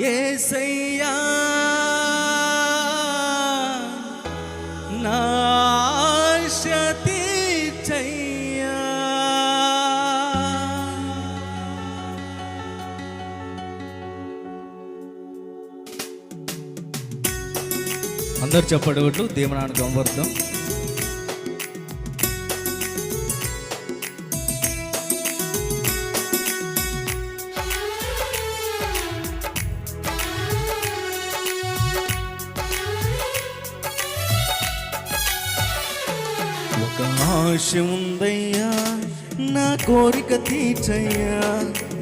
యేసయ్యా నా ఆశ తీర్చయ్యా. అందరు చెప్పడగొట్లు దేవునానికి గంవర్ధం. ఒక ఆశ ఉందయ్యా నా కోరిక తీర్చయ్యా,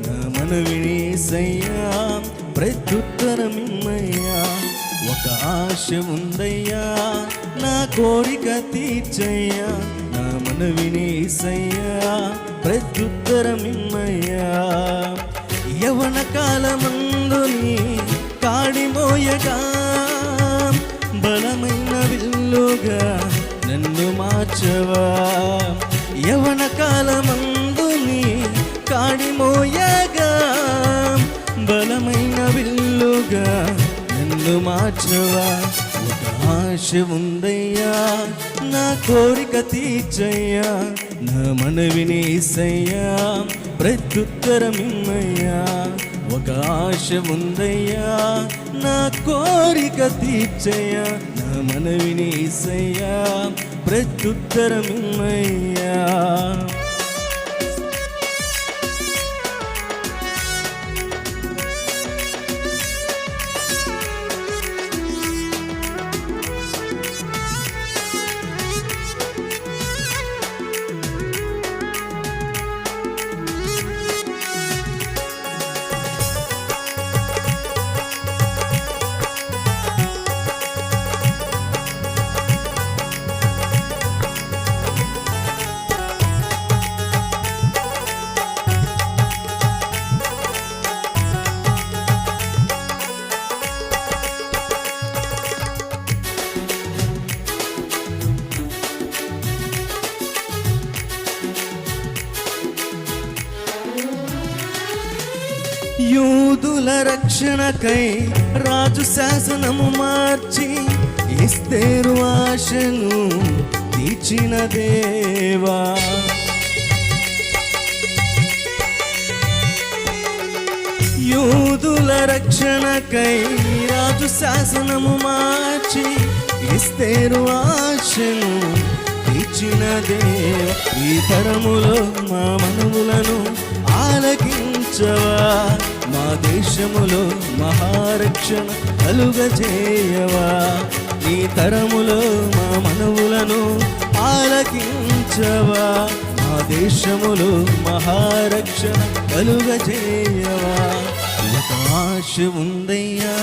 నా మనవిని యేసయ్యా ప్రత్యుత్తరమిమ్మయ్యా. ఒక ఆశ ఉందయ్యా నా కోరిక తీర్చయ్యా, నా మనవిని యేసయ్యా ప్రత్యుత్తరమిమ్మయ్యా. యవన కాలమందుని కాడిమోయగా బలమైన విల్లుగా నన్ను మార్చవా. యవన కాలమందుని కాడిమోయగా బలమైన విల్లుగా నన్ను మార్చవా. ఒక ఆశ ఉందయ్యా నా కోరిక తీర్చయ్యా, నా మనవిని యేసయ్యా ప్రత్యుత్తరమిమ్మయ్యా. ఒక ఆశ ఉందయ్యా నా కోరిక తీర్చయ్యా, నా మనవిని యేసయ్యా ప్రత్యుత్తరమిమ్మయ్యా. యూదుల రక్షణకై రాజు శాసనము మార్చి ఎస్తేరు ఆశను తీర్చిన దేవా. యూదుల రక్షణకై రాజు శాసనము మార్చి ఎస్తేరు ఆశను తీర్చిన దేవా. ఈ తరములో మా మనవులను ఆలకించవా, మా దేశములో మహారక్షణ కలుగజేయవా. ఈ తరములో మా మనవులను ఆలకించవా, మా దేశములో మహారక్షణ కలుగజేయవా. ఒక ఆశ ఉందయ్యా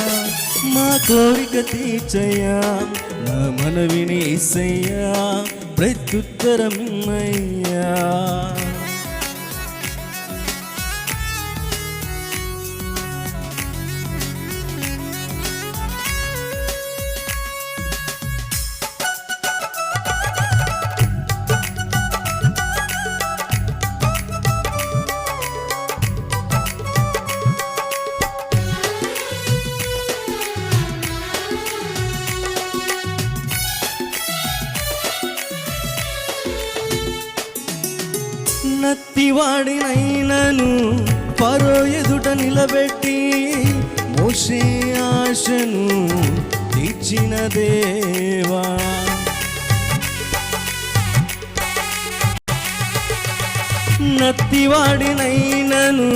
మా కోరిక తీర్చయ్యా, నా మనవిని యేసయ్యా ప్రత్యుత్తరమిమ్మయ్యా. నత్తివాడినైనను ఫరో ఎదుట నిలబెట్టి మోషే ఆశను తీర్చిన దేవా. నత్తివాడినైనను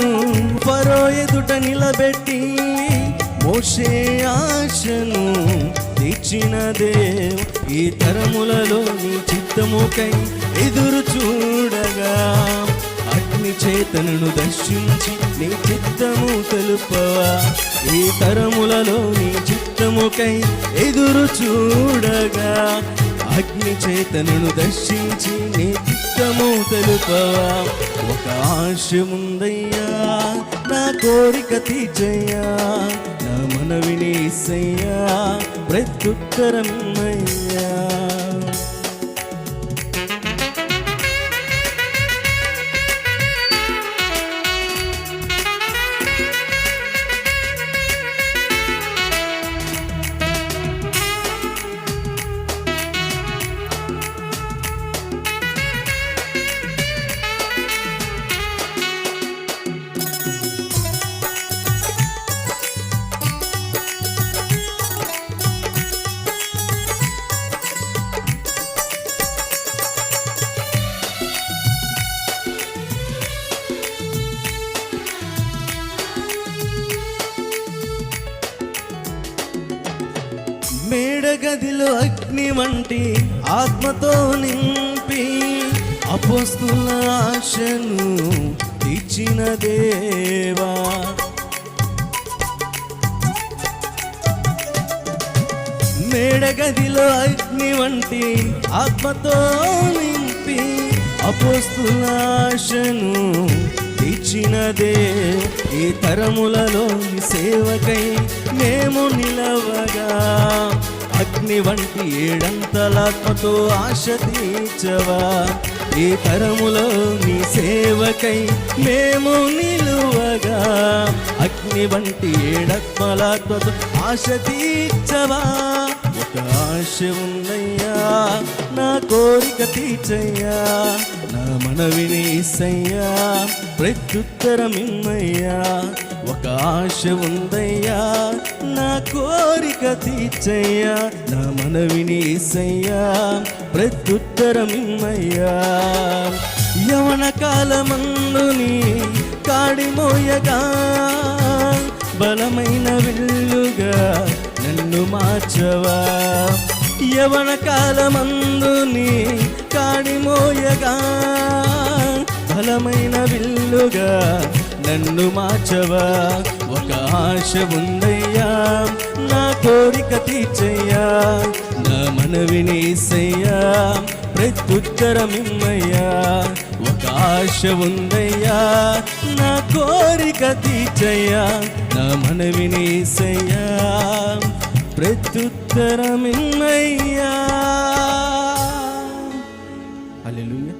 ఫరో ఎదుట నిలబెట్టి మోషే ఆశను తీర్చిన దేవ. ఈ తరములలో నీ చిత్తముకై ఎదురు చూడగా అగ్ని చేతనను దర్శించి నీ చిత్తము తెలుపవా. ఈ తరములలో నీ చిత్తముకై ఎదురు చూడగా అగ్ని చేతనను దర్శించి నీ చిత్తము తెలుపవా. ఒక ఆశ ఉందయ్యా నా కోరిక తీర్చయ్యా, నా మనవిని యేసయ్యా ప్రత్యుత్తరమిమ్మయ్యా. మేడగదిలో అగ్ని వంటి ఆత్మతో నింపి అపోస్తుల ఆశను తీర్చిన దేవా. మేడగదిలో అగ్ని వంటి ఆత్మతో నింపి అపోస్తుల ఆశను తీర్చిన దేవా. ఈ తరములలో నీ సేవకై మేము నిలవగా అగ్ని వంటి ఏడంతలాత్మతో ఆశ తీర్చవా. ఈ తరములో నీ సేవకై మేము నిలువగా అగ్ని వంటి ఏడాత్మలాత్మతో ఆశ తీర్చవా. ఒక ఆశ ఉందయ్యా, నా కోరిక తీర్చయ్యా, నా మనవిని యేసయ్యా, ప్రత్యుత్తరమిమ్మయ్యా. ఒక ఆశ ఉందయ్యా, నా కోరిక తీర్చయ్యా, నా మనవిని యేసయ్యా, ప్రత్యుత్తరమిమ్మయ్యా. యవన కాలమందుని కాడిమోయగా బలమైన విల్లుగా నన్ను మార్చవా. యవన కాలమందుని కాడిమోయగా బలమైన విల్లుగా నన్ను మార్చవా. ఒక ఆశ ఉందయ్యా, నా కోరిక తీర్చయ్యా, నా మనవిని యేసయ్యా, ప్రత్యుత్తరమిమ్మయ్యా. ఒక ఆశ ఉందయ్యా, నా కోరిక తీర్చయ్యా, నా మనవిని యేసయ్యా, ప్రత్యుత్తరమిమ్మయ్యా. హల్లెలూయా.